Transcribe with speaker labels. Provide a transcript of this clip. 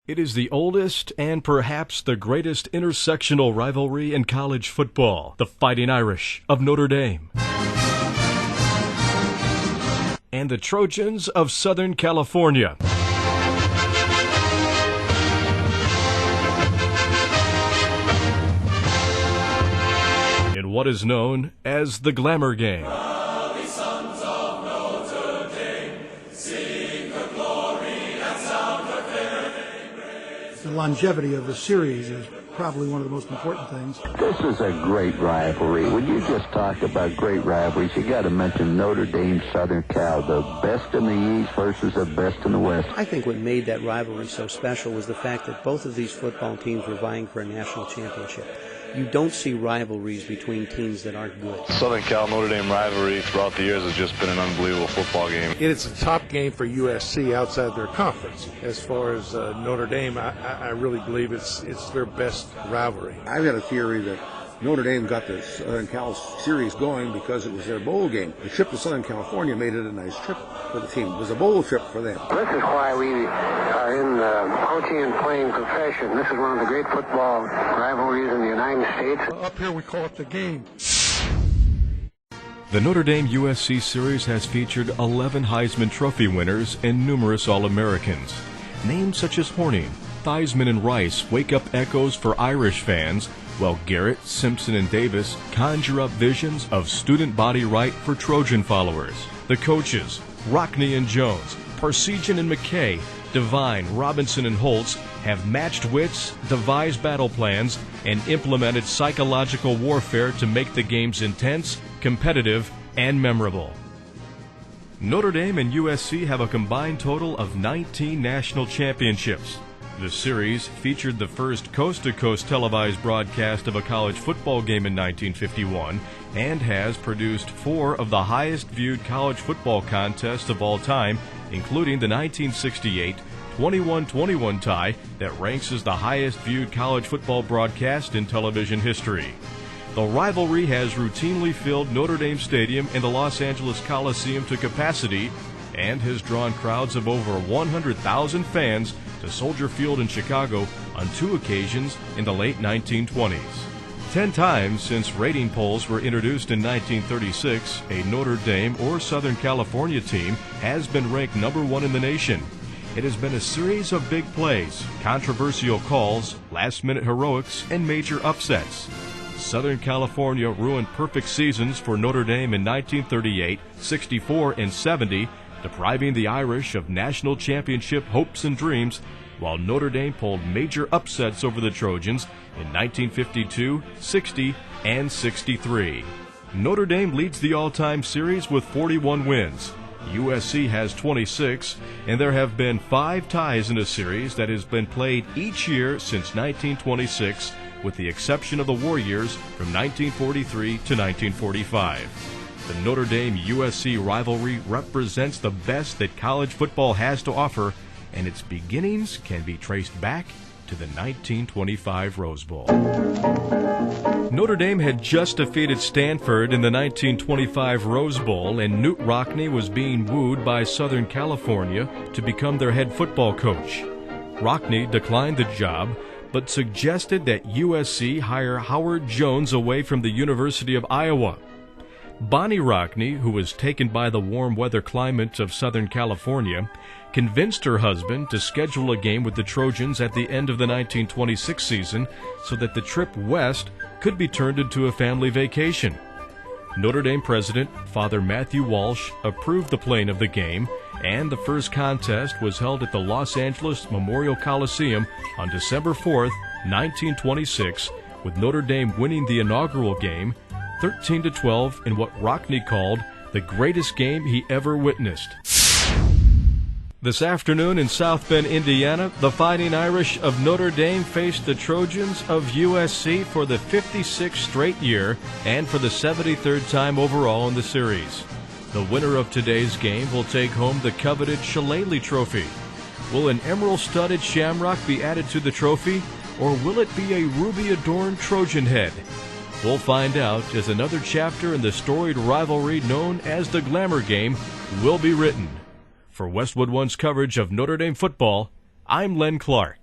Speaker 1: It is the oldest and perhaps the greatest intersectional rivalry in college football, the Fighting Irish of Notre Dame and the Trojans of Southern California. In what is known as the Glamour Game.
Speaker 2: The longevity of the series is probably one of the most important things.
Speaker 3: This is a great rivalry. When you just talk about great rivalries, you got to mention Notre Dame, Southern Cal, the best in the East versus the best in the West.
Speaker 4: I think what made that rivalry so special was the fact that both of these football teams were vying for a national championship. You don't see rivalries between teams that aren't good.
Speaker 5: Southern Cal Notre Dame rivalry throughout the years has just been an unbelievable football game.
Speaker 6: It's a top game for USC outside their conference. As far as Notre Dame, I really believe it's their best rivalry.
Speaker 7: I've got a theory that Notre Dame got the Southern Cal series going because it was their bowl game. The trip to Southern California made it a nice trip for the team. It was a bowl trip for them.
Speaker 8: This is why we are in the coaching and playing profession. This is one of the great football rivalries in the United States.
Speaker 6: Up here we call it the game.
Speaker 1: The Notre Dame-USC series has featured 11 Heisman Trophy winners and numerous All-Americans. Names such as Horning, Theismann, and Rice wake up echoes for Irish fans, while Garrett, Simpson, and Davis conjure up visions of student body right for Trojan followers. The coaches, Rockne and Jones, Parsegian and McKay, Devine, Robinson, and Holtz have matched wits, devised battle plans, and implemented psychological warfare to make the games intense, competitive, and memorable. Notre Dame and USC have a combined total of 19 national championships. The series featured the first coast-to-coast televised broadcast of a college football game in 1951 and has produced 4 of the highest-viewed college football contests of all time, including the 1968 21-21 tie that ranks as the highest-viewed college football broadcast in television history. The rivalry has routinely filled Notre Dame Stadium and the Los Angeles Coliseum to capacity and has drawn crowds of over 100,000 fans to Soldier Field in Chicago on 2 occasions in the late 1920s. 10 times since rating polls were introduced in 1936, a Notre Dame or Southern California team has been ranked number 1 in the nation. It has been a series of big plays, controversial calls, last-minute heroics, and major upsets. Southern California ruined perfect seasons for Notre Dame in 1938, 64, and 70, depriving the Irish of national championship hopes and dreams, while Notre Dame pulled major upsets over the Trojans in 1952, 60, and 63. Notre Dame leads the all-time series with 41 wins. USC has 26, and there have been 5 ties in a series that has been played each year since 1926, with the exception of the war years from 1943 to 1945. The Notre Dame-USC rivalry represents the best that college football has to offer, and its beginnings can be traced back to the 1925 Rose Bowl. Notre Dame had just defeated Stanford in the 1925 Rose Bowl, and Knute Rockne was being wooed by Southern California to become their head football coach. Rockne declined the job, but suggested that USC hire Howard Jones away from the University of Iowa. Bonnie Rockne, who was taken by the warm weather climate of Southern California, convinced her husband to schedule a game with the Trojans at the end of the 1926 season so that the trip west could be turned into a family vacation. Notre Dame president, Father Matthew Walsh, approved the playing of the game, and the first contest was held at the Los Angeles Memorial Coliseum on December 4th, 1926, with Notre Dame winning the inaugural game 13-12 in what Rockne called the greatest game he ever witnessed. This afternoon in South Bend, Indiana, the Fighting Irish of Notre Dame faced the Trojans of USC for the 56th straight year and for the 73rd time overall in the series. The winner of today's game will take home the coveted Shillelagh Trophy. Will an emerald-studded shamrock be added to the trophy, or will it be a ruby-adorned Trojan head? We'll find out as another chapter in the storied rivalry known as the Glamour Game will be written. For Westwood One's coverage of Notre Dame football, I'm Len Clark.